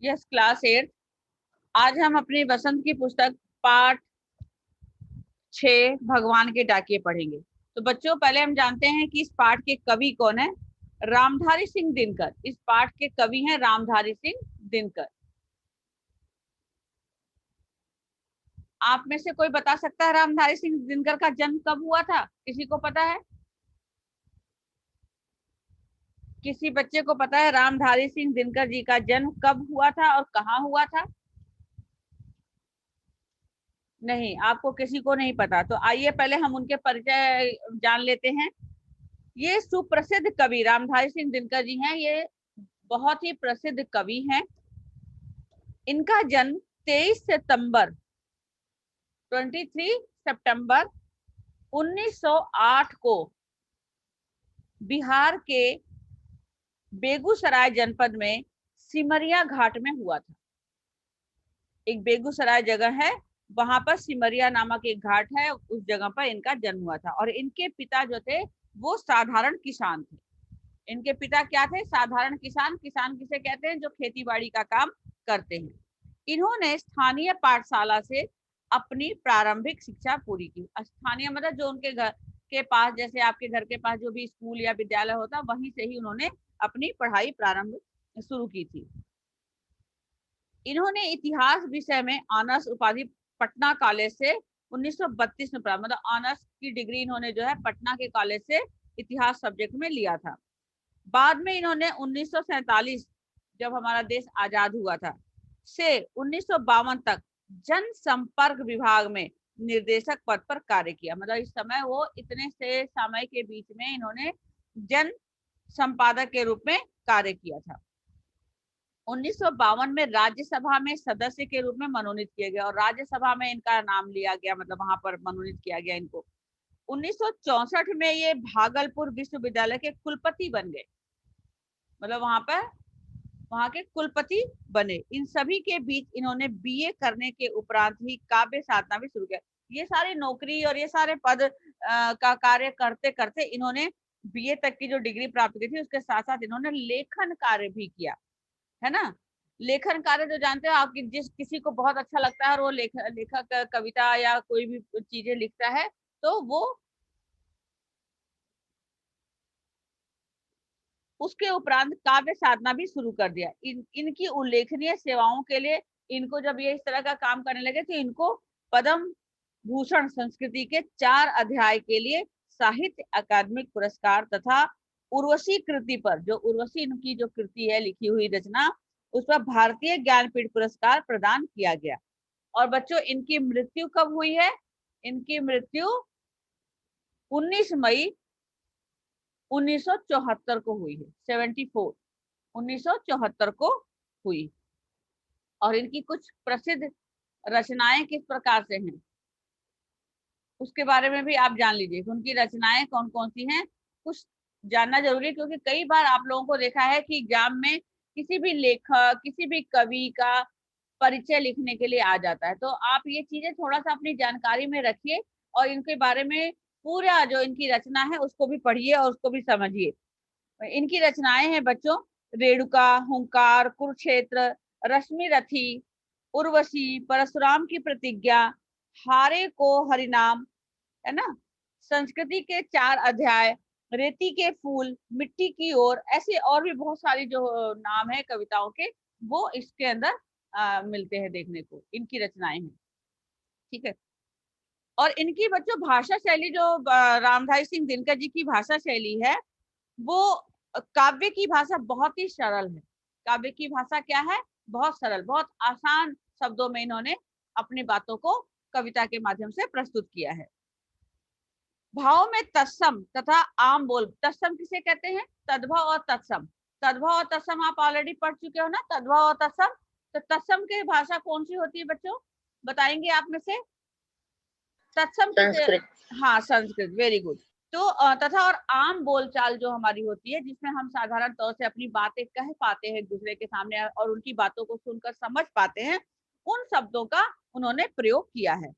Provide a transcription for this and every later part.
Yes, class 8। आज हम अपनी बसंत की पुस्तक पाठ 6 भगवान के डाकिये पढ़ेंगे। तो बच्चों, पहले हम जानते हैं कि इस पाठ के कवि कौन है। रामधारी सिंह दिनकर इस पाठ के कवि हैं, रामधारी सिंह दिनकर। आप में से कोई बता सकता है रामधारी सिंह दिनकर का जन्म कब हुआ था? किसी को पता है? किसी बच्चे को पता है रामधारी सिंह दिनकर जी का जन्म कब हुआ था और कहाँ हुआ था? नहीं, आपको किसी को नहीं पता। तो आइए पहले हम उनके परिचय जान लेते हैं। ये सुप्रसिद्ध कवि रामधारी सिंह दिनकर जी हैं। ये बहुत ही प्रसिद्ध कवि हैं। इनका जन्म 23 सितंबर 1908 को बिहार के बेगूसराय जनपद में सिमरिया घाट में हुआ था। एक बेगूसराय जगह है, वहां पर सिमरिया नामक एक घाट है, उस जगह पर इनका जन्म हुआ था। और इनके पिता जो थे वो साधारण किसान थे। इनके पिता क्या थे? साधारण किसान। किसान किसे कहते हैं? जो खेती बाड़ी का काम करते हैं। इन्होंने स्थानीय पाठशाला से अपनी प्रारंभिक शिक्षा पूरी की। स्थानीय मतलब जो उनके घर के पास, जैसे आपके घर के पास जो भी स्कूल या विद्यालय होता, वहीं से ही उन्होंने अपनी पढ़ाई प्रारंभ शुरू की थी। इन्होंने इतिहास विषय में ऑनर्स उपाधि पटना कॉलेज से 1932 में प्राप्त, मतलब ऑनर्स की डिग्री इन्होंने जो है पटना के कॉलेज से इतिहास सब्जेक्ट में लिया था। बाद में इन्होंने 1947, जब हमारा देश आजाद हुआ था, से 1952 तक जनसंपर्क विभाग में निर्देशक पद पर कार्य किया। मतलब इस समय वो इतने से समय के बीच में इन्होंने जन संपादक के रूप में कार्य किया था। 1952 में राज्यसभा में सदस्य के रूप में मनोनीत किए गए और राज्यसभा में इनका नाम लिया गया, मतलब वहां पर मनोनीत किया गया इनको। 1964 में ये भागलपुर विश्वविद्यालय के कुलपति बन गए, मतलब वहां के कुलपति बने। इन सभी के बीच इन्होंने बीए करने के उपरांत ही काव्य साधना भी शुरू किया। ये सारी नौकरी और ये सारे पद का कार्य करते करते इन्होंने बीए तक की जो डिग्री प्राप्त की थी, उसके साथ साथ इन्होंने लेखन कार्य भी किया, है ना। लेखन कार्य जो जानते हो आप, जिस किसी को बहुत अच्छा लगता है और वो लेखक कविता या कोई भी चीजें लिखता है, तो वो उसके उपरांत काव्य साधना भी शुरू कर दिया। इनकी उल्लेखनीय सेवाओं के लिए इनको, जब ये इस तरह का काम करने लगे, तो इनको पद्म भूषण संस्कृति के 4 अध्याय के लिए साहित्य अकादमिक पुरस्कार तथा उर्वशी कृति पर, जो उर्वशी इनकी जो कृति है, लिखी हुई रचना, उस पर भारतीय ज्ञानपीठ पुरस्कार प्रदान किया गया। और बच्चों, इनकी मृत्यु कब हुई है? इनकी मृत्यु 19 मई 1974 को हुई है। 74 1974 को हुई। और इनकी कुछ प्रसिद्ध रचनाएं किस प्रकार से हैं, उसके बारे में भी आप जान लीजिए। उनकी रचनाएं कौन कौन सी हैं, कुछ जानना जरूरी है, क्योंकि कई बार आप लोगों को देखा है कि एग्जाम में किसी भी लेखक, किसी भी कवि का परिचय लिखने के लिए आ जाता है। तो आप ये चीजें थोड़ा सा अपनी जानकारी में रखिए और इनके बारे में पूरा जो इनकी रचना है उसको भी पढ़िए और उसको भी समझिए। इनकी रचनाएं हैं बच्चों, रेणुका, हुंकार, कुरुक्षेत्र, रश्मि रथी, उर्वशी, परशुराम की प्रतिज्ञा, हारे को हरिनाम, है ना, संस्कृति के 4 अध्याय, रेती के फूल, मिट्टी की ओर, ऐसे और भी बहुत सारी जो नाम है कविताओं के, वो इसके अंदर मिलते हैं देखने को। इनकी रचनाएं हैं, ठीक है। और इनकी बच्चों भाषा शैली, जो रामधारी सिंह दिनकर जी की भाषा शैली है, वो काव्य की भाषा बहुत ही सरल है। काव्य की भाषा क्या है? बहुत सरल, बहुत आसान शब्दों में इन्होंने अपनी बातों को कविता के माध्यम से प्रस्तुत किया है। भाव में तत्सम तथा आम बोल, तत्सम किसे कहते हैं? तद्भव और तत्सम। तद्भव और तत्सम आप ऑलरेडी पढ़ चुके हो ना, तद्भव और तत्सम। तो तत्सम की भाषा कौन सी होती है बच्चों, बताएंगे आप में से? तत्सम किसे? संस्कृत। हाँ, संस्कृत, वेरी गुड। तो तथा और आम बोलचाल जो हमारी होती है, जिसमें हम साधारण तौर से अपनी बातें कह पाते हैं एक दूसरे के सामने और उनकी बातों को सुनकर समझ पाते हैं, उन शब्दों का उन्होंने प्रयोग किया है।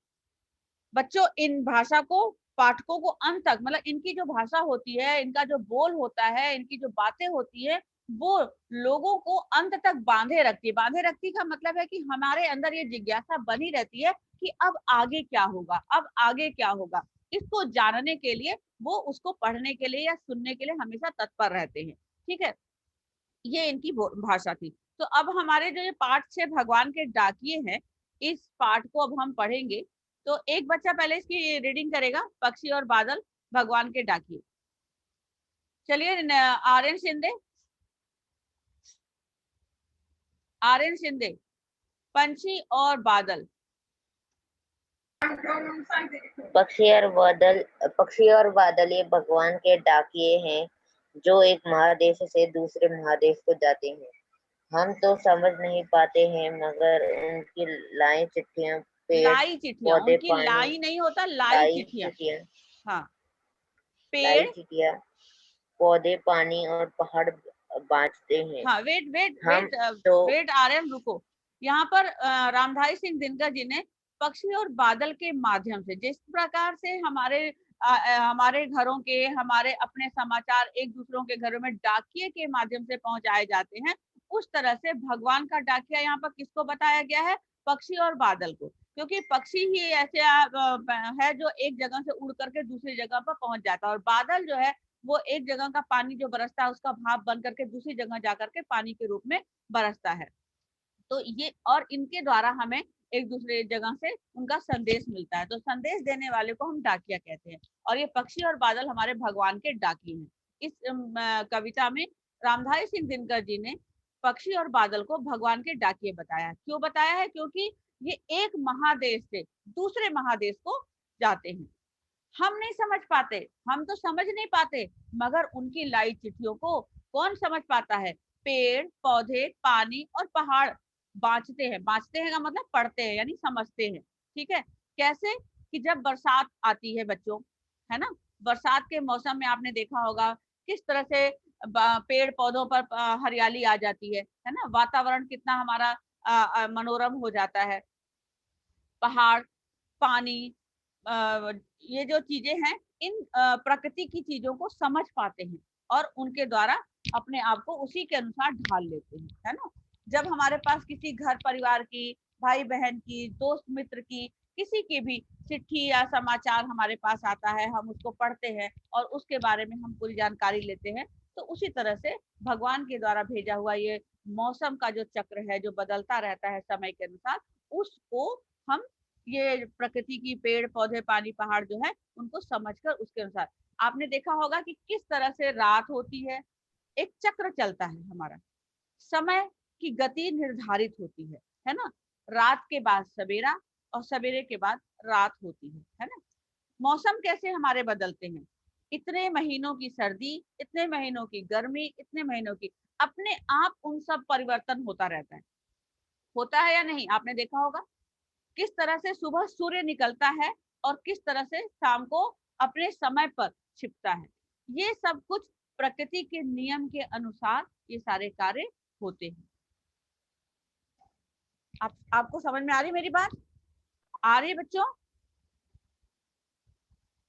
बच्चों, इन भाषा को पाठकों को अंत तक, मतलब इनकी जो भाषा होती है, इनका जो बोल होता है, इनकी जो बातें होती है, वो लोगों को अंत तक बांधे रखती है। बांधे रखती का मतलब है कि हमारे अंदर ये जिज्ञासा बनी रहती है कि अब आगे क्या होगा, अब आगे क्या होगा। इसको जानने के लिए वो उसको पढ़ने के लिए या सुनने के लिए हमेशा तत्पर रहते हैं। ठीक है, ये इनकी भाषा थी। तो अब हमारे जो ये पाठ 6 भगवान के डाकिए हैं, इस पाठ को अब हम पढ़ेंगे। तो एक बच्चा पहले इसकी रीडिंग करेगा, पक्षी और बादल भगवान के डाकिए। चलिए आर्यन शिंदे, आर्यन शिंदे, पंछी और बादल। पक्षी और बादल ये भगवान के डाकिए हैं जो एक महादेश से दूसरे महादेश को जाते हैं। हम तो समझ नहीं पाते हैं मगर उनकी लाई चिट्ठियां पेड़ लाई चिट्ठियां, पौधे उनकी पानी लाई नहीं होता, लाई लाई चिट्ठियां। चिट्ठियां हाँ, लाई पेड़। चिट्ठियां पौधे पानी और पहाड़ बांटते हैं। हाँ, वेट वेट हम वेट तो वेट आर्यन रुको। यहाँ पर रामधारी सिंह दिनकर जी ने पक्षी और बादल के माध्यम से, जिस प्रकार से हमारे घरों के, हमारे अपने समाचार एक दूसरों के घरों में डाकिए के माध्यम से पहुंचाए जाते हैं, उस तरह से भगवान का डाकिया यहाँ पर किसको बताया गया है? पक्षी और बादल को। क्योंकि पक्षी ही ऐसे है जो एक जगह से उड़ करके दूसरी जगह पर पहुंच जाता है, और बादल जो है वो एक जगह का पानी जो बरसता है उसका भाप बन करके दूसरी जगह जाकर के पानी के रूप में बरसता है। तो ये, और इनके द्वारा हमें एक दूसरे जगह से उनका संदेश मिलता है। तो संदेश देने वाले को हम डाकिया कहते हैं, और ये पक्षी और बादल हमारे भगवान के डाकी हैं। इस कविता में रामधारी सिंह दिनकर जी ने पक्षी और बादल को भगवान के डाकिए बताया। क्यों बताया है? क्योंकि ये एक महादेश से दूसरे महादेश को जाते हैं। हम नहीं समझ पाते, हम तो समझ नहीं पाते, मगर उनकी लाई चिट्ठियों को कौन समझ पाता है? पेड़ पौधे पानी और पहाड़ बाँचते हैं। बाँचते हैं का मतलब पढ़ते हैं, यानी समझते हैं। ठीक है, कैसे? कि जब बरसात आती है बच्चों, है ना, बरसात के मौसम में आपने देखा होगा किस तरह से पेड़ पौधों पर हरियाली आ जाती है ना, वातावरण कितना हमारा मनोरम हो जाता है। पहाड़, पानी, ये जो चीजें हैं, इन प्रकृति की चीजों को समझ पाते हैं और उनके द्वारा अपने आप को उसी के अनुसार ढाल लेते हैं, है ना। जब हमारे पास किसी घर परिवार की, भाई बहन की, दोस्त मित्र की, किसी की भी चिट्ठी या समाचार हमारे पास आता है, हम उसको पढ़ते हैं और उसके बारे में हम पूरी जानकारी लेते हैं, तो उसी तरह से भगवान के द्वारा भेजा हुआ ये मौसम का जो चक्र है, जो बदलता रहता है समय के अनुसार, उसको हम, ये प्रकृति की पेड़ पौधे पानी पहाड़ जो है उनको समझकर उसके अनुसार, आपने देखा होगा कि किस तरह से रात होती है, एक चक्र चलता है हमारा, समय की गति निर्धारित होती है ना। रात के बाद सवेरा और सवेरे के बाद रात होती है ना। मौसम कैसे हमारे बदलते हैं, इतने महीनों की सर्दी, इतने महीनों की गर्मी, इतने महीनों की, अपने आप उन सब परिवर्तन होता रहता है। होता है या नहीं, आपने देखा होगा किस तरह से सुबह सूर्य निकलता है और किस तरह से शाम को अपने समय पर छिपता है। ये सब कुछ प्रकृति के नियम के अनुसार ये सारे कार्य होते हैं। आपको समझ में आ रही मेरी बात? आ रही है बच्चों?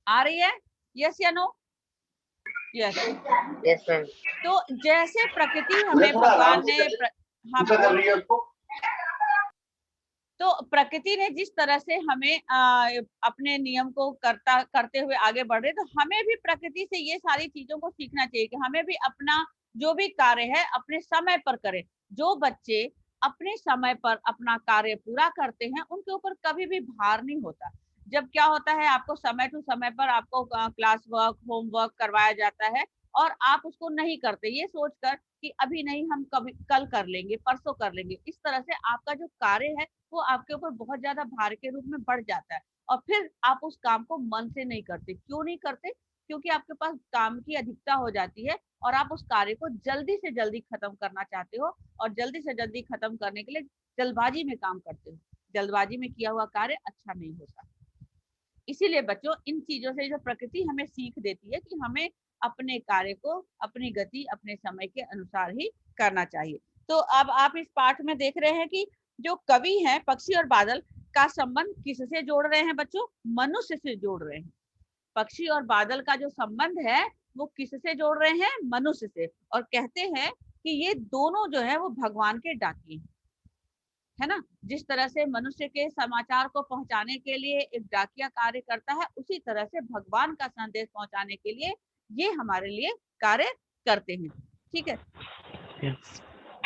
आ रही है? यस या नो? यस। Yes ma'am. तो जैसे प्रकृति हमें भगवान ने हाँ बोलो। तो प्रकृति ने जिस तरह से हमें अपने नियम को करते हुए आगे बढ़ रहे, तो हमें भी प्रकृति से ये सारी चीजों को सीखना चाहिए कि हमें भी अपना जो भी कार्य है अपने समय पर करें। जो बच्चे अपने समय पर अपना कार्य पूरा करते हैं उनके ऊपर कभी भी भार नहीं होता। जब क्या होता है, आपको समय टू समय पर आपको क्लास वर्क, होमवर्क करवाया जाता है और आप उसको नहीं करते, ये सोचकर कि अभी नहीं, हम कभी कल कर लेंगे, परसों कर लेंगे, इस तरह से आपका जो कार्य है वो आपके ऊपर बहुत ज्यादा भार के रूप में बढ़ जाता है और फिर आप उस काम को मन से नहीं करते। क्यों नहीं करते? क्योंकि आपके पास काम की अधिकता हो जाती है और आप उस कार्य को जल्दी से जल्दी खत्म करना चाहते हो, और जल्दी से जल्दी खत्म करने के लिए जल्दबाजी में काम करते हो। जल्दबाजी में किया हुआ कार्य अच्छा नहीं होता। इसीलिए बच्चों, इन चीजों से जो प्रकृति हमें सीख देती है कि हमें अपने कार्य को अपनी गति अपने समय के अनुसार ही करना चाहिए। तो अब आप इस पाठ में देख रहे हैं कि जो कवि हैं पक्षी और बादल का संबंध किससे जोड़ रहे हैं बच्चों? मनुष्य से जोड़ रहे हैं। पक्षी और बादल का जो संबंध है वो किससे जोड़ रहे हैं? मनुष्य से। और कहते हैं कि ये दोनों जो है वो भगवान के डाकिए है ना। जिस तरह से मनुष्य के समाचार को पहुंचाने के लिए एक डाकिया कार्य करता है, उसी तरह से भगवान का संदेश पहुंचाने के लिए ये हमारे लिए कार्य करते हैं। ठीक है।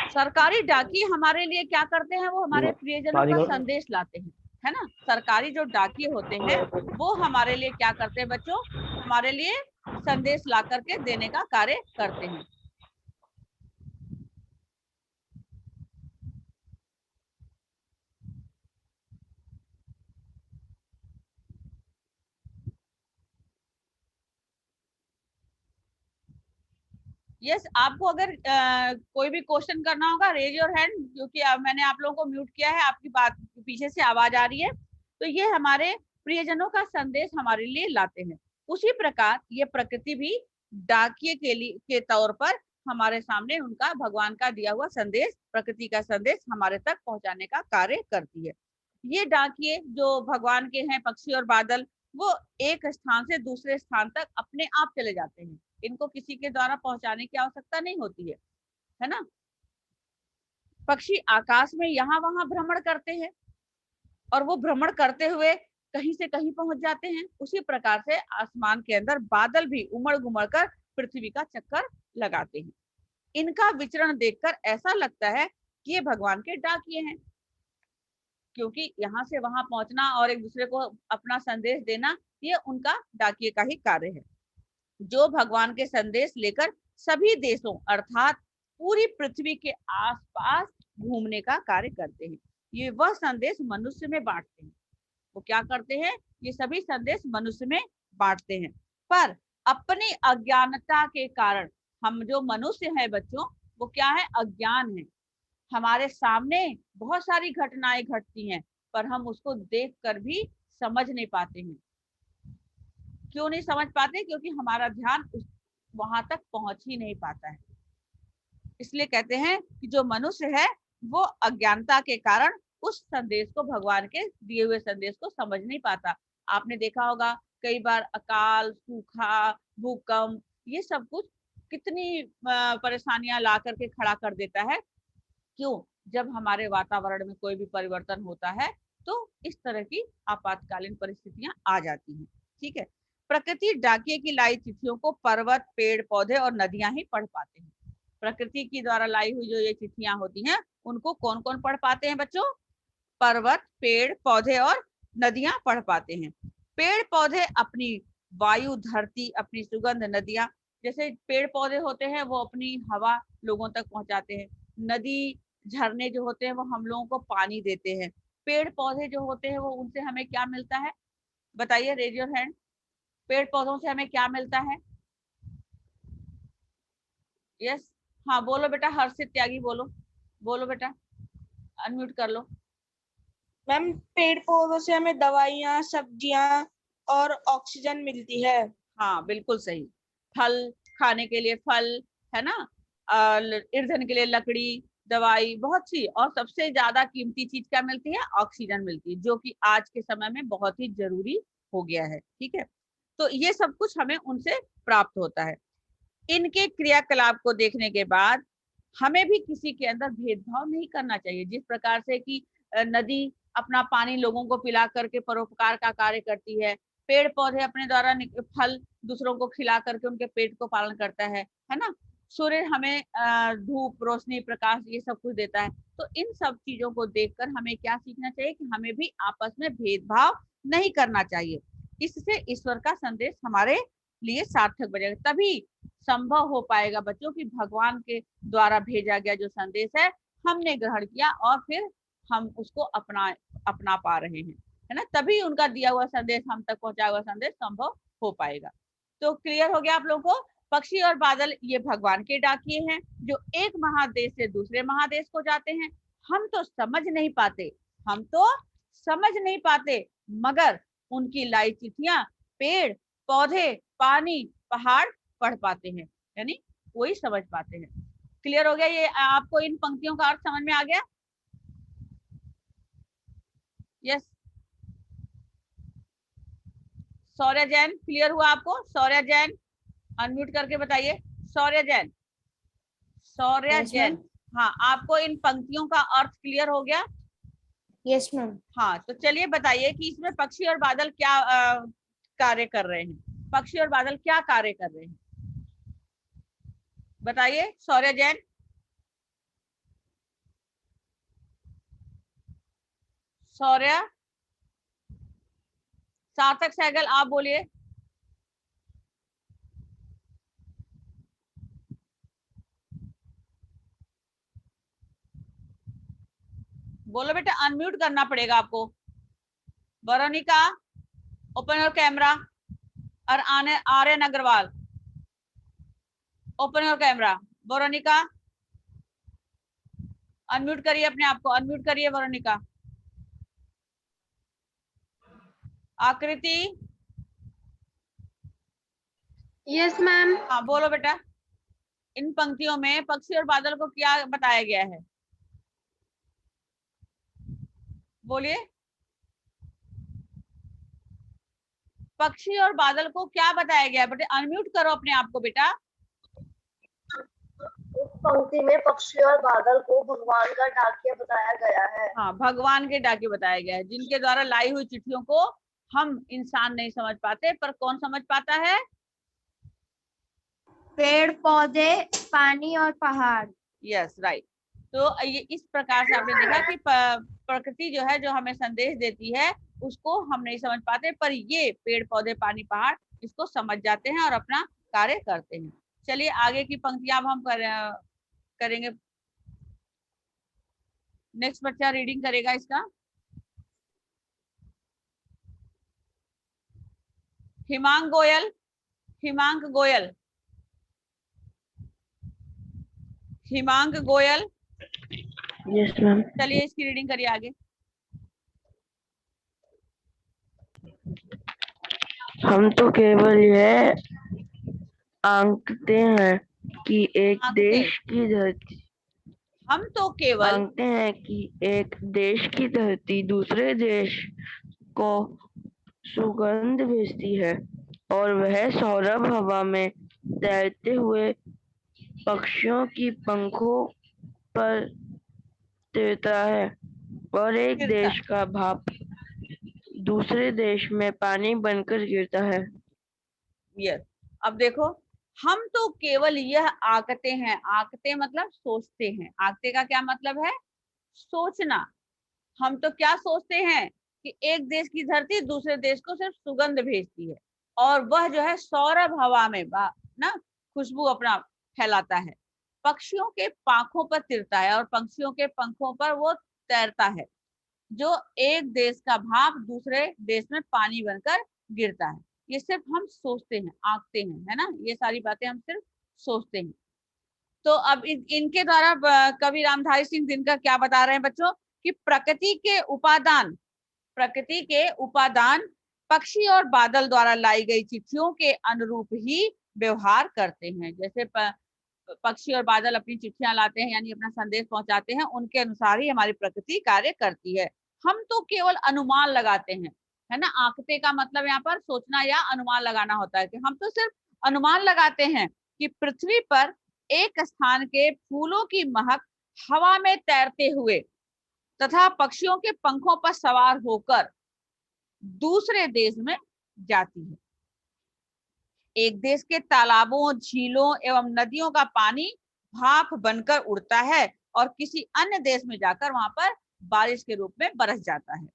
सरकारी डाकिए हमारे लिए क्या करते हैं, वो हमारे प्रियजनों का संदेश लाते हैं, है ना। सरकारी जो डाकिए होते हैं वो हमारे लिए क्या करते हैं बच्चों, हमारे लिए संदेश ला करके देने का कार्य करते हैं। यस, आपको अगर कोई भी क्वेश्चन करना होगा रेज योर हैंड, क्योंकि मैंने आप लोगों को म्यूट किया है, आपकी बात पीछे से आवाज आ रही है। तो ये हमारे प्रियजनों का संदेश हमारे लिए लाते हैं। उसी प्रकार ये प्रकृति भी डाकिए के तौर पर हमारे सामने उनका भगवान का दिया हुआ संदेश, प्रकृति का संदेश हमारे तक पहुंचाने का कार्य करती है। ये डाकिए जो भगवान के हैं, पक्षी और बादल, वो एक स्थान से दूसरे स्थान तक अपने आप चले जाते हैं। इनको किसी के द्वारा पहुंचाने की आवश्यकता नहीं होती है ना। पक्षी आकाश में यहाँ वहां भ्रमण करते हैं और वो भ्रमण करते हुए कहीं से कहीं पहुंच जाते हैं। उसी प्रकार से आसमान के अंदर बादल भी उमड़ घुमड़ कर पृथ्वी का चक्कर लगाते हैं। इनका विचरण देखकर ऐसा लगता है कि ये भगवान के डाकिए हैं, क्योंकि यहाँ से वहां पहुंचना और एक दूसरे को अपना संदेश देना, ये उनका डाकिए का ही कार्य है, जो भगवान के संदेश लेकर सभी देशों अर्थात पूरी पृथ्वी के आसपास घूमने का कार्य करते हैं। ये वह संदेश मनुष्य में बांटते हैं। वो क्या करते हैं, ये सभी संदेश मनुष्य में बांटते हैं। पर अपनी अज्ञानता के कारण हम जो मनुष्य हैं बच्चों, वो क्या है, अज्ञान है। हमारे सामने बहुत सारी घटनाएं घटती हैं, पर हम उसको देखकर भी समझ नहीं पाते हैं। क्यों नहीं समझ पाते, क्योंकि हमारा ध्यान वहां तक पहुंच ही नहीं पाता है। इसलिए कहते हैं कि जो मनुष्य है वो अज्ञानता के कारण उस संदेश को, भगवान के दिए हुए संदेश को समझ नहीं पाता। आपने देखा होगा कई बार अकाल, सूखा, भूकंप, ये सब कुछ कितनी परेशानियां ला करके खड़ा कर देता है। क्यों, जब हमारे वातावरण में कोई भी परिवर्तन होता है तो इस तरह की आपातकालीन परिस्थितियां आ जाती हैं। ठीक है। प्रकृति डाकिए की लाई चिट्ठियों को पर्वत, पेड़ पौधे और नदियां ही पढ़ पाते हैं। प्रकृति की द्वारा लाई हुई जो ये चिट्ठियां होती हैं, उनको कौन कौन पढ़ पाते हैं बच्चों, पर्वत, पेड़ पौधे और नदियां पढ़ पाते हैं। पेड़ पौधे अपनी वायु, धरती अपनी सुगंध, नदियां, जैसे पेड़ पौधे होते हैं वो अपनी हवा लोगों तक पहुंचाते हैं। नदी, झरने जो होते हैं वो हम लोगों को पानी देते हैं। पेड़ पौधे जो होते हैं वो, उनसे हमें क्या मिलता है, बताइए, रेज योर हैंड। पेड़ पौधों से हमें क्या मिलता है। यस, हाँ बोलो बेटा, हर्षित त्यागी बोलो, बोलो बेटा, अनम्यूट कर लो। मैम, पेड़ पौधों से हमें दवाइयाँ, सब्जियां और ऑक्सीजन मिलती है। हाँ बिल्कुल सही। फल, खाने के लिए फल, है ना, ईंधन के लिए लकड़ी, दवाई, बहुत सी, और सबसे ज्यादा कीमती चीज क्या मिलती है, ऑक्सीजन मिलती है, जो कि आज के समय में बहुत ही जरूरी हो गया है। ठीक है। तो ये सब कुछ हमें उनसे प्राप्त होता है। इनके क्रियाकलाप को देखने के बाद हमें भी किसी के अंदर भेदभाव नहीं करना चाहिए। जिस प्रकार से कि नदी अपना पानी लोगों को पिला करके परोपकार का कार्य करती है, पेड़ पौधे अपने द्वारा फल दूसरों को खिला करके उनके पेट को पालन करता है ना। सूर्य हमें धूप, रोशनी, प्रकाश, ये सब कुछ देता है। तो इन सब चीजों को देखकर हमें क्या सीखना चाहिए कि हमें भी आपस में भेदभाव नहीं करना चाहिए। इससे ईश्वर का संदेश हमारे लिए सार्थक बनेगा, तभी संभव हो पाएगा बच्चों कि भगवान के द्वारा भेजा गया जो संदेश है हमने ग्रहण किया और फिर हम उसको अपना पा रहे हैं, है ना। तभी उनका दिया हुआ संदेश, हम तक पहुंचा हुआ संदेश संभव हो पाएगा। तो क्लियर हो गया आप लोगों को। पक्षी और बादल ये भगवान के डाकिए हैं जो एक महादेश से दूसरे महादेश को जाते हैं। हम तो समझ नहीं पाते, हम तो समझ नहीं पाते, मगर उनकी लाई चिट्ठियां पेड़ पौधे, पानी, पहाड़ पढ़ पाते हैं, यानी वही समझ पाते हैं। क्लियर हो गया ये आपको, इन पंक्तियों का अर्थ समझ में आ गया। यस, सौर्य जैन, क्लियर हुआ आपको। सौर्य जैन अनम्यूट करके बताइए। सौर्य जैन, शौर्य Yes, जैन। ma'am. हाँ, आपको इन पंक्तियों का अर्थ क्लियर हो गया? Yes ma'am. हाँ, तो चलिए बताइए कि इसमें पक्षी और बादल क्या कार्य कर रहे हैं। पक्षी और बादल क्या कार्य कर रहे हैं, बताइए शौर्य जैन। शौर्य, सार्थक सहगल, आप बोलिए। बोलो बेटा, अनम्यूट करना पड़ेगा आपको। Veronica, open your camera. और Aryan Agarwal, open your camera. Veronica, unmute करिए अपने आप को, अनम्यूट करिए वरोनिका। आकृति, यस मैम। हाँ बोलो बेटा, इन पंक्तियों में पक्षी और बादल को क्या बताया गया है, बोलिए। पक्षी और बादल को क्या बताया गया है बेटे, अनम्यूट करो अपने आप को बेटा। इस पंक्ति में पक्षी और बादल को भगवान का डाकिया बताया गया है। हाँ, भगवान के डाके बताया गया है, जिनके द्वारा लाई हुई चिट्ठियों को हम इंसान नहीं समझ पाते, पर कौन समझ पाता है? पेड़ पौधे, पानी और पहाड़। Yes right. तो ये इस प्रकार से आपने देखा कि प्रकृति जो है, जो हमें संदेश देती है, उसको हम नहीं समझ पाते, पर ये पेड़ पौधे पानी पहाड़ इसको समझ जाते हैं और अपना कार्य करते हैं। चलिए आगे की पंक्तियां अब हम करेंगे। नेक्स्ट बच्चा रीडिंग करेगा इसका। हिमांग गोयल, हिमांग गोयल, हिमांग गोयल। Yes ma'am. चलिए इसकी रीडिंग करिए आगे। हम तो केवल यह आंकते हैं कि एक देश की धरती हम तो केवल आंकते हैं कि एक देश की धरती दूसरे देश को सुगंध भेजती है और वह सौरभ हवा में तैरते हुए पक्षियों की पंखों पर तैरता है और एक गिरता देश का भाप दूसरे देश में पानी बनकर गिरता है। यस, अब देखो, हम तो केवल यह आकते हैं। आकते मतलब सोचते हैं। आकते का क्या मतलब है? सोचना। हम तो क्या सोचते हैं कि एक देश की धरती दूसरे देश को सिर्फ सुगंध भेजती है और वह जो है सौरभ हवा में ना खुशबू अपना फैलाता है, पक्षियों के पांखों पर तिरता है और पक्षियों के पंखों पर वो तैरता है, जो एक देश का भाप दूसरे देश में पानी बनकर गिरता है। ये सिर्फ हम सोचते हैं, आंकते हैं, है ना, ये सारी बातें हम सिर्फ सोचते हैं। तो अब इनके द्वारा कवि रामधारी सिंह दिनकर क्या बता रहे हैं बच्चों, कि प्रकृति के उपादान पक्षी और बादल द्वारा लाई गई चिट्ठियों के अनुरूप ही व्यवहार करते हैं। जैसे पक्षी और बादल अपनी चिट्ठियां लाते हैं, यानी अपना संदेश पहुंचाते हैं, उनके अनुसार ही हमारी प्रकृति कार्य करती है। हम तो केवल अनुमान लगाते हैं, है ना। आंकते का मतलब यहाँ पर सोचना या अनुमान लगाना होता है, कि हम तो सिर्फ अनुमान लगाते हैं कि पृथ्वी पर एक स्थान के फूलों की महक हवा में तैरते हुए तथा पक्षियों के पंखों पर सवार होकर दूसरे देश में जाती है। एक देश के तालाबों, झीलों एवं नदियों का पानी भाप बनकर उड़ता है और किसी अन्य देश में जाकर वहां पर बारिश के रूप में बरस जाता है।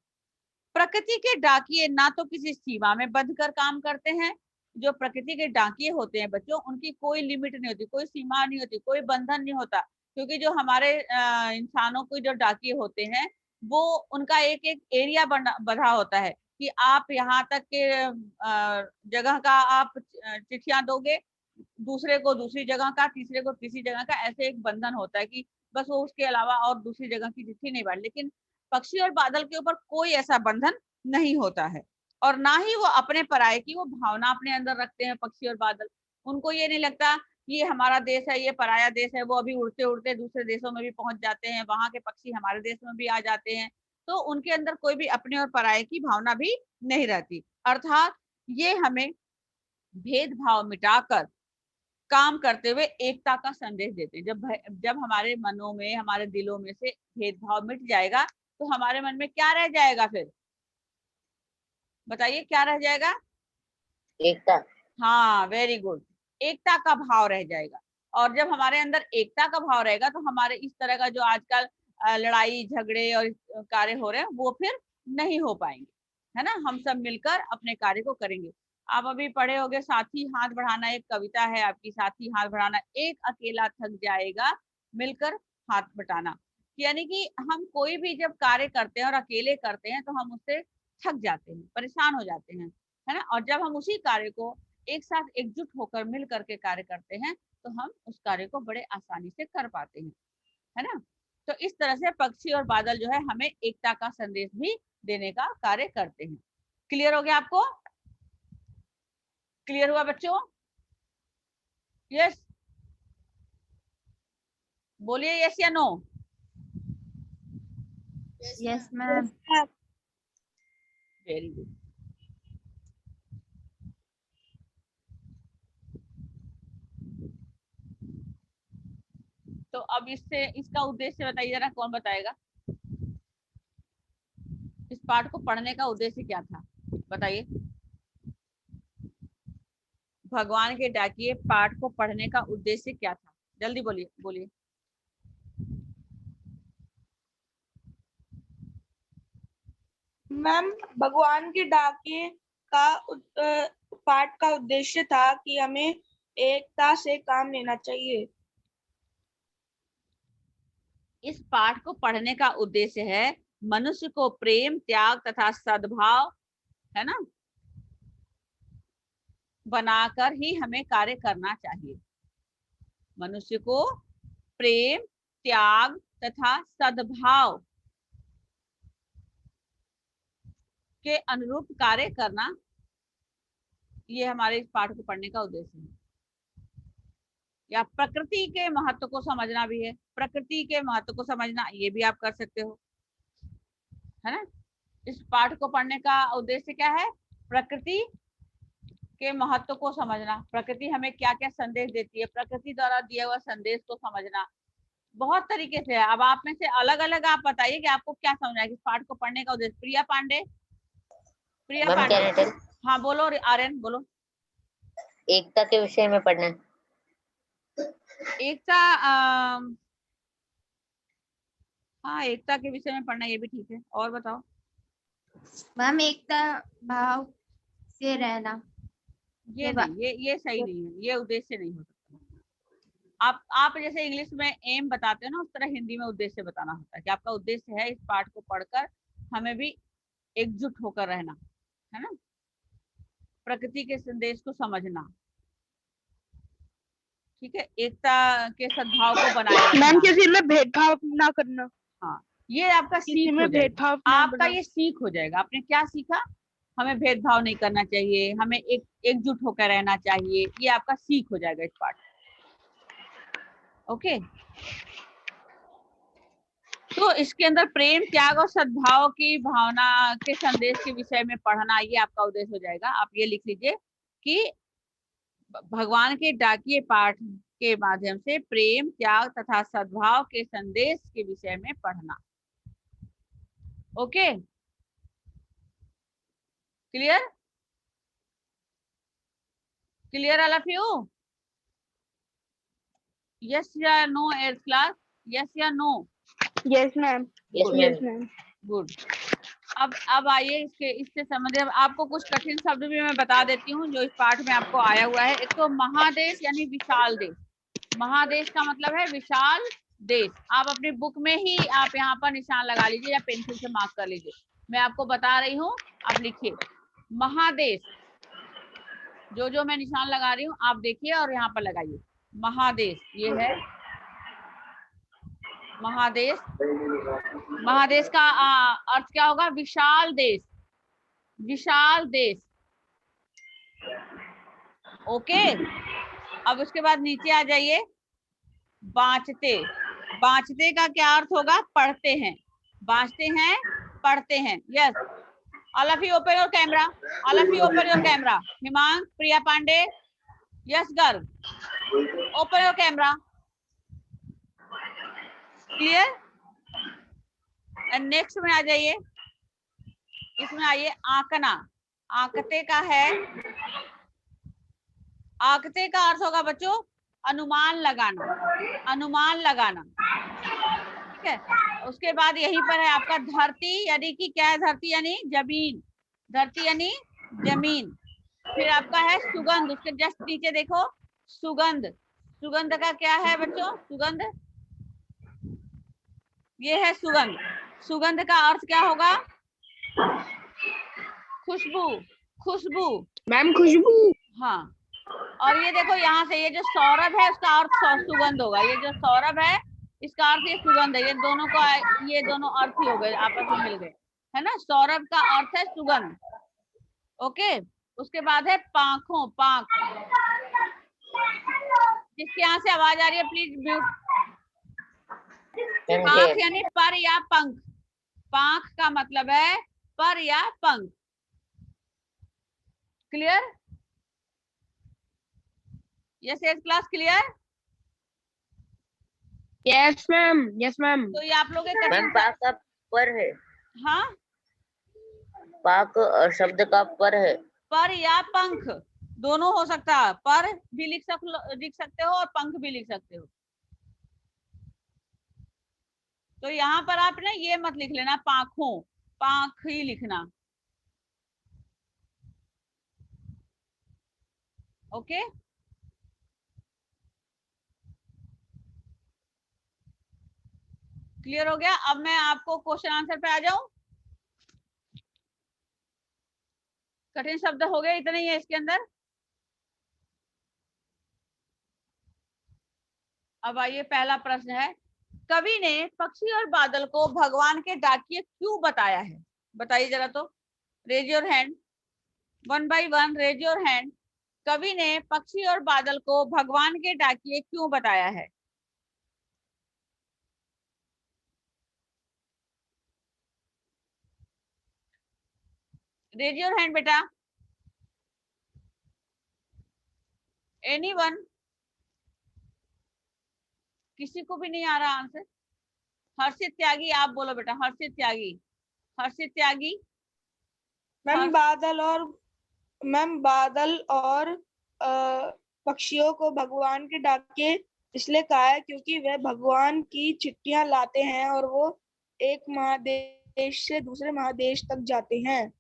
प्रकृति के डाकिये ना तो किसी सीमा में बंध कर काम करते हैं। जो प्रकृति के डाकिये होते हैं बच्चों, उनकी कोई लिमिट नहीं होती, कोई सीमा नहीं होती, कोई बंधन नहीं होता। क्योंकि जो हमारे इंसानों के जो डाकिये होते हैं, वो उनका एक एक एरिया बंधा होता है कि आप यहाँ तक के जगह का आप चिट्ठियां दोगे, दूसरे को दूसरी जगह का, तीसरे को तीसरी जगह का, ऐसे एक बंधन होता है कि बस वो उसके अलावा और दूसरी जगह की चिट्ठी नहीं बांट। लेकिन पक्षी और बादल के ऊपर कोई ऐसा बंधन नहीं होता है, और ना ही वो अपने पराये की वो भावना अपने अंदर रखते हैं। पक्षी और बादल, उनको ये नहीं लगता ये हमारा देश है, ये पराया देश है। वो अभी उड़ते उड़ते दूसरे देशों में भी पहुंच जाते हैं, वहां के पक्षी हमारे देश में भी आ जाते हैं, तो उनके अंदर कोई भी अपने और पराये की भावना भी नहीं रहती। अर्थात ये हमें भेदभाव मिटाकर काम करते हुए एकता का संदेश देते हैं। जब हमारे मनों में, हमारे दिलों में से भेदभाव मिट जाएगा तो हमारे मन में क्या रह जाएगा? फिर बताइए क्या रह जाएगा? एकता। हाँ, वेरी गुड, एकता का भाव रह जाएगा। और जब हमारे अंदर एकता का भाव रहेगा तो हमारे इस तरह का जो आजकल लड़ाई झगड़े और कार्य हो रहे हैं वो फिर नहीं हो पाएंगे, है ना। हम सब मिलकर अपने कार्य को करेंगे। आप अभी पढ़े होंगे साथी हाथ बढ़ाना, एक कविता है आपकी, साथी हाथ बढ़ाना, एक अकेला थक जाएगा मिलकर हाथ बटाना। यानी कि हम कोई भी जब कार्य करते हैं और अकेले करते हैं तो हम उससे थक जाते हैं, परेशान हो जाते हैं, है ना। और जब हम उसी कार्य को एक साथ एकजुट होकर मिल करके कार्य करते हैं तो हम उस कार्य को बड़े आसानी से कर पाते हैं, है ना। तो इस तरह से पक्षी और बादल जो है हमें एकता का संदेश भी देने का कार्य करते हैं। क्लियर हो गया आपको? क्लियर हुआ बच्चों? यस, बोलिए यस या no. Yes, ma'am. Very good. तो अब इसका उद्देश्य बताइए जरा, कौन बताएगा? इस पाठ को पढ़ने का उद्देश्य क्या था, बताइए। भगवान के डाकिए पाठ को पढ़ने का उद्देश्य क्या था? जल्दी बोलिए बोलिए। मैम, भगवान के डाकिए का पाठ का उद्देश्य था कि हमें एकता से काम लेना चाहिए। इस पाठ को पढ़ने का उद्देश्य है मनुष्य को प्रेम, त्याग तथा सद्भाव, है ना, बनाकर ही हमें कार्य करना चाहिए। मनुष्य को प्रेम, त्याग तथा सद्भाव के अनुरूप कार्य करना, ये हमारे इस पाठ को पढ़ने का उद्देश्य है। या प्रकृति के महत्व को समझना भी है, प्रकृति के महत्व को समझना, ये भी आप कर सकते हो, है ना। इस पाठ को पढ़ने का उद्देश्य क्या है? प्रकृति के महत्व को समझना, प्रकृति हमें क्या क्या संदेश देती है, प्रकृति द्वारा दिया हुआ संदेश को समझना। बहुत तरीके से है। अब आप में से अलग अलग आप बताइए कि आपको क्या समझना है इस पाठ को पढ़ने का उद्देश्य। प्रिया पांडे, प्रिया मैम पांडे, क्या हाँ बोलो। आर्यन बोलो। एकता के विषय में पढ़ना है। एकता, हाँ एकता के विषय में पढ़ना, ये भी ठीक है। और बताओ। मैम, एकता भाव से रहना। ये नहीं, ये सही नहीं है, ये उद्देश्य नहीं हो सकता। आप जैसे इंग्लिश में एम बताते हो ना, उस तरह हिंदी में उद्देश्य बताना होता है कि आपका उद्देश्य है इस पाठ को पढ़कर हमें भी एकजुट होकर रहना, है ना, प्रकृति के संदेश को समझना, ठीक है, एकता के सद्भाव को बनाए रखना। मैम, किसी में भेदभाव ना करना। हाँ, ये आपका सीख हो जाएगा, आपका ये सीख हो जाएगा। आपने क्या सीखा? हमें भेदभाव नहीं करना चाहिए, हमें एकजुट होकर रहना चाहिए, ये आपका सीख हो जाएगा इस पाठ। ओके, तो इसके अंदर प्रेम, त्याग और सद्भाव की भावना के संदेश के विषय में पढ़ना, ये आपका उद्देश्य हो जाएगा। आप ये लिख लीजिए कि भगवान के डाकिए पाठ के माध्यम से प्रेम, त्याग तथा सद्भाव के संदेश के विषय में पढ़ना। Okay, clear? Clear all of you? Yes या नो एट्थ क्लास? यस या no? Yes ma'am. Yes ma'am. Good. अब आइए इससे संबंधित आपको कुछ कठिन शब्द भी मैं बता देती हूँ जो इस पाठ में आपको आया हुआ है। एक तो महादेश यानी विशाल देश। महादेश का मतलब है विशाल देश। आप अपनी बुक में ही आप यहाँ पर निशान लगा लीजिए या पेंसिल से मार्क कर लीजिए। मैं आपको बता रही हूँ, आप लिखिए महादेश। जो मैं निशान लगा रही हूँ आप देखिए और यहाँ पर लगाइए महादेश। ये है महादेश। महादेश का अर्थ क्या होगा? विशाल देश, विशाल देश। ओके, अब उसके बाद नीचे आ जाइए। बाँचते, बाँचते का क्या अर्थ होगा? पढ़ते हैं, बाँचते हैं, पढ़ते हैं। Yes, all of you open your camera, all of you open your camera. Himang, Priya Pandey, yes girl, open your camera, clear. And next में आ जाइए, इसमें आइए आंकना। आंकते का है, आंकते का अर्थ होगा बच्चों अनुमान लगाना, अनुमान लगाना, ठीक है। उसके बाद यहीं पर है आपका धरती, यानी कि क्या है धरती यानी जमीन, धरती यानी जमीन। फिर आपका है सुगंध, उसके जस्ट नीचे देखो सुगंध, सुगंध का क्या है बच्चों, सुगंध ये है सुगंध। सुगंध का अर्थ क्या होगा, खुशबू, खुशबू मैम खुशबू। हाँ। और ये देखो यहाँ से ये जो सौरभ है उसका अर्थ सुगंध होगा, ये जो सौरभ है इसका अर्थ ये सुगंध है। ये दोनों का, ये दोनों अर्थ ही हो गए, आपस में मिल गए, है ना। सौरभ का अर्थ है सुगंध, ओके। उसके बाद है पांखों, पांख, जिसके यहाँ से आवाज आ रही है प्लीज म्यूट। पांख यानी पर या पंख, पांख का मतलब है पर या पंख, clear. Yes yes class clear. Yes ma'am, yes ma'am. तो ये आप लोग मैम पाक का पर है, हाँ पाक शब्द का पर है, पर या पंख दोनों हो सकता है, पर भी लिख सकते हो और पंख भी लिख सकते हो। तो यहाँ पर आप ना ये मत लिख लेना पांखों, पांख ही लिखना, ओके। क्लियर हो गया। अब मैं आपको क्वेश्चन आंसर पे आ जाऊं। कठिन शब्द हो गए इतने ही है इसके अंदर। अब आइए पहला प्रश्न है, कवि ने पक्षी और बादल को भगवान के डाकिए क्यों बताया है, बताइए जरा। तो raise your hand, one by one raise your hand. कवि ने पक्षी और बादल को भगवान के डाकिए क्यों बताया है। रेज योर हैंड बेटा, एनीवन। किसी को भी नहीं आ रहा आंसर। हर्षित त्यागी आप बोलो बेटा, हर्षित त्यागी, हर्षित त्यागी। मैम बादल और पक्षियों को भगवान के डाके इसलिए कहा है क्योंकि वे भगवान की चिट्ठियां लाते हैं और वो एक महादेश से दूसरे महादेश तक जाते हैं।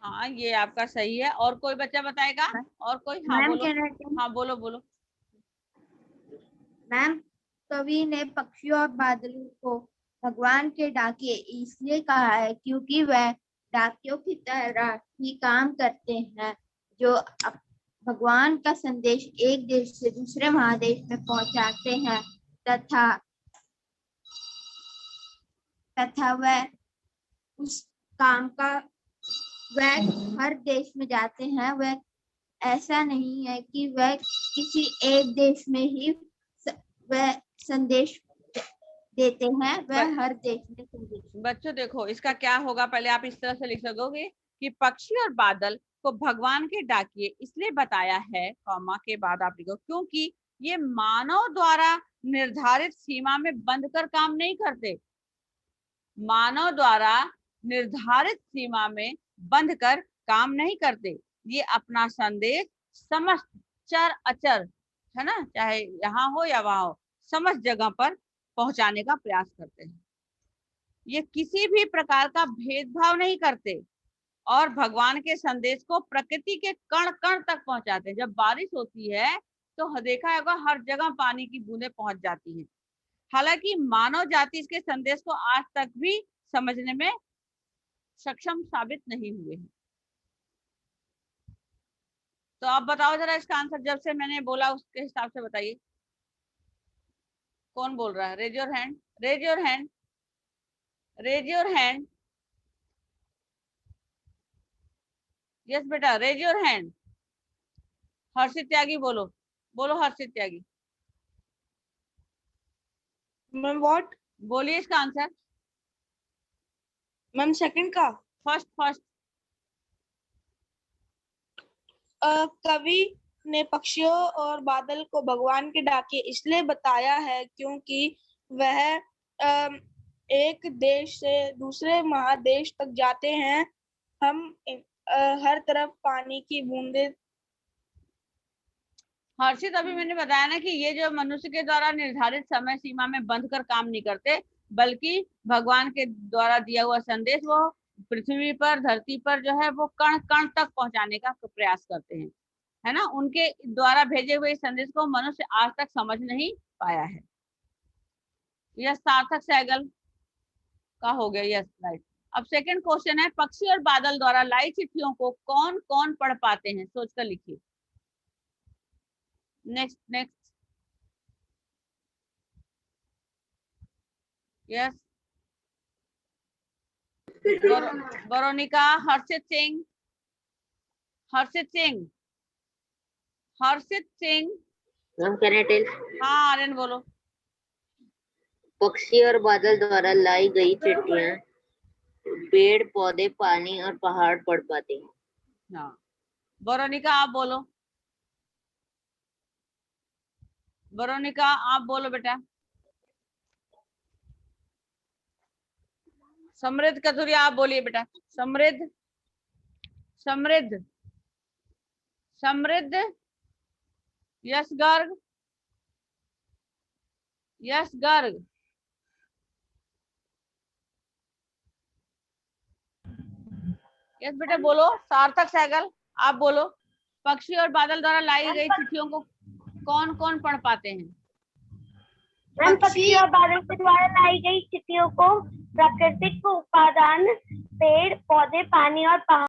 हाँ ये आपका सही है। और कोई बच्चा बताएगा, और कोई। हाँ मैम बोलो, हाँ बोलो बोलो। मैम कवि ने पक्षियों और बादलों को भगवान के डाकिए इसलिए कहा है क्योंकि वह डाकियों की तरह ही काम करते हैं, जो भगवान का संदेश एक देश से दूसरे महादेश में पहुंचाते हैं, तथा वह उस काम का वह हर देश में जाते हैं। वह ऐसा नहीं है कि वह किसी एक देश में ही वह संदेश देते हैं, वह हर देश में संदेश। बच्चों देखो इसका क्या होगा, पहले आप इस तरह से लिख सकोगे कि पक्षी और बादल को भगवान के डाकिए इसलिए बताया है, कॉमा के बाद आप लिखो क्योंकि ये मानव द्वारा निर्धारित सीमा में बंद कर काम नहीं करते, मानव द्वारा निर्धारित सीमा में बंध कर काम नहीं करते। ये अपना संदेश समस्त चर अचर, है ना, चाहे यहाँ हो या वहां हो, समस्त जगह पर पहुंचाने का प्रयास करते हैं। ये किसी भी प्रकार का भेदभाव नहीं करते और भगवान के संदेश को प्रकृति के कण कण तक पहुंचाते हैं। जब बारिश होती है तो देखा होगा हर जगह पानी की बूंदें पहुंच जाती हैं। हालांकि मानव जाति इसके संदेश को आज तक भी समझने में सक्षम साबित नहीं हुए हैं। तो आप बताओ जरा इसका आंसर, जब से मैंने बोला उसके हिसाब से बताइए। कौन बोल रहा है, raise your hand, raise your hand, raise your hand. Yes बेटा raise your hand. Harshit Tyagi बोलो, बोलो हर्षित त्यागी। Ma'am what? बोलिए इसका आंसर। मैम सेकंड का। First first. कवि ने पक्षियों और बादल को भगवान के डाके इसलिए बताया है क्योंकि वह एक देश से दूसरे महादेश तक जाते हैं। हम हर तरफ पानी की बूंदें। हर्षित, अभी मैंने बताया ना कि ये जो मनुष्य के द्वारा निर्धारित समय सीमा में बंध कर काम नहीं करते, बल्कि भगवान के द्वारा दिया हुआ संदेश वो पृथ्वी पर, धरती पर जो है वो कण कण तक पहुंचाने का प्रयास करते हैं, है ना। उनके द्वारा भेजे हुए संदेश को मनुष्य आज तक समझ नहीं पाया है। यह सार्थक सहगल का हो गया, यस राइट। अब सेकंड क्वेश्चन है, पक्षी और बादल द्वारा लाई चिट्ठियों को कौन कौन पढ़ पाते हैं? सोचकर लिखिए। Next next, yes Veronica. Harshit Singh, Harshit Singh, Harshit Singh. Ma'am can I tell? हाँ आर्यन बोलो। पक्षी और बादल द्वारा लाई गई चिट्ठियां पेड़ पौधे पानी और पहाड़ पढ़ पाते हैं। हाँ वरोनिका आप बोलो, वरोनिका आप बोलो बेटा। समृद्ध कथुरिया आप बोलिए बेटा। समृद्ध, समृद्ध, समृद्ध। यश गर्ग, यश गर्ग। यस बेटा बोलो। सार्थक सहगल आप बोलो, पक्षी और बादल द्वारा लाई गई चिट्ठियों को कौन कौन पढ़ पाते हैं? पक्षी और बादल के द्वारा लाई गई चिट्ठियों को प्राकृतिक उपादान पेड़ पौधे पानी और पहाड़